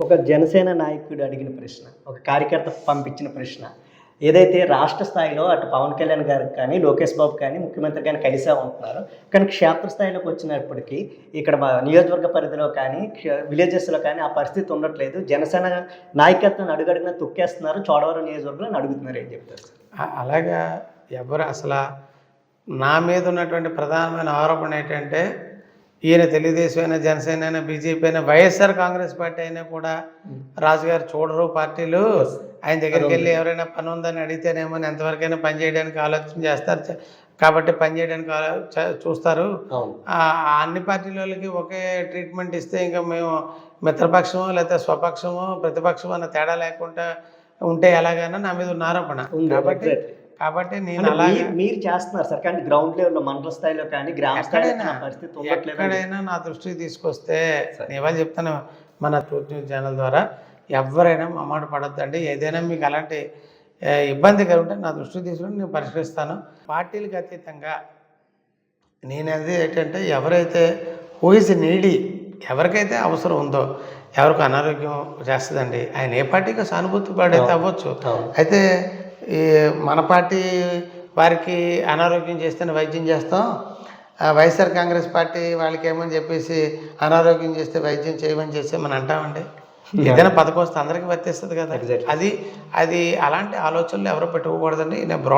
ఒక జనసేన నాయకుడు అడిగిన ప్రశ్న, ఒక కార్యకర్త పంపించిన ప్రశ్న. ఏదైతే రాష్ట్ర స్థాయిలో అటు పవన్ కళ్యాణ్ గారికి కానీ, లోకేష్ బాబు కానీ, ముఖ్యమంత్రి గాని కలిసే ఉంటున్నారు. కానీ క్షేత్ర స్థాయిలోకి వచ్చినప్పటికి ఇక్కడ మా నియోజకవర్గ పరిధిలో కానీ, విలేజెస్‌లో కానీ ఆ పరిస్థితి ఉండట్లేదు. జనసేన నాయకత్వాన్ని అడుగడుగునా తొక్కేస్తున్నారు. చోడవరం నియోజకవర్గంలో అని అడుగుతున్నారు. ఏం చెప్తారు సార్? అలాగా ఎవరు అసల నా మీద ఉన్నటువంటి ప్రధానమైన ఆరోపణ ఏంటంటే, ఈయన తెలుగుదేశం అయినా, జనసేన అయినా, బీజేపీ అయినా, వైఎస్ఆర్ కాంగ్రెస్ పార్టీ అయినా కూడా రాజుగారు చూడరు పార్టీలు. ఆయన దగ్గరికి వెళ్ళి ఎవరైనా పని ఉందని అడిగితేనేమో ఎంతవరకైనా పని చేయడానికి ఆలోచన చేస్తారు, కాబట్టి పని చేయడానికి చూస్తారు. అన్ని పార్టీల వాళ్ళకి ఒకే ట్రీట్మెంట్ ఇస్తే ఇంకా మేము మిత్రపక్షమో లేకపోతే స్వపక్షమో ప్రతిపక్షమో అన్న తేడా లేకుండా ఉంటే ఎలాగైనా నా మీద ఉన్న ఆరోపణ. కాబట్టి నేను అలాగే మీరు చేస్తున్నారు సార్, కానీ గ్రౌండ్ లెవెల్లో మండల స్థాయిలో కానీ గ్రామ స్థాయిలో పరిస్థితి ఎక్కడైనా నా దృష్టికి తీసుకొస్తే నేను ఇవాళ చెప్తాను, మన ట్రూత్ న్యూస్ ఛానల్ ద్వారా ఎవరైనా మాట పడొద్దండి. ఏదైనా మీకు అలాంటి ఇబ్బంది కలుగుంటే నా దృష్టికి తీసుకుని నేను పరిష్కరిస్తాను. పార్టీలకు అతీతంగా నేనది ఏంటంటే, ఎవరైతే హూఇస్ నీడీ, ఎవరికైతే అవసరం ఉందో, ఎవరికి అనారోగ్యం చేస్తుందండి, ఆయన ఏ పార్టీకి సానుభూతి పడైతే అవ్వచ్చు. అయితే ఈ మన పార్టీ వారికి అనారోగ్యం చేస్తేనే వైద్యం చేస్తాం, వైఎస్ఆర్ కాంగ్రెస్ పార్టీ వాళ్ళకి ఏమని చెప్పేసి అనారోగ్యం చేస్తే వైద్యం చేయమని చేస్తే మనం అంటామండి. ఏదైనా పథకం వస్తే అందరికీ వర్తిస్తుంది కదా. అది అలాంటి ఆలోచనలు ఎవరు పెట్టుకోకూడదండి. నేను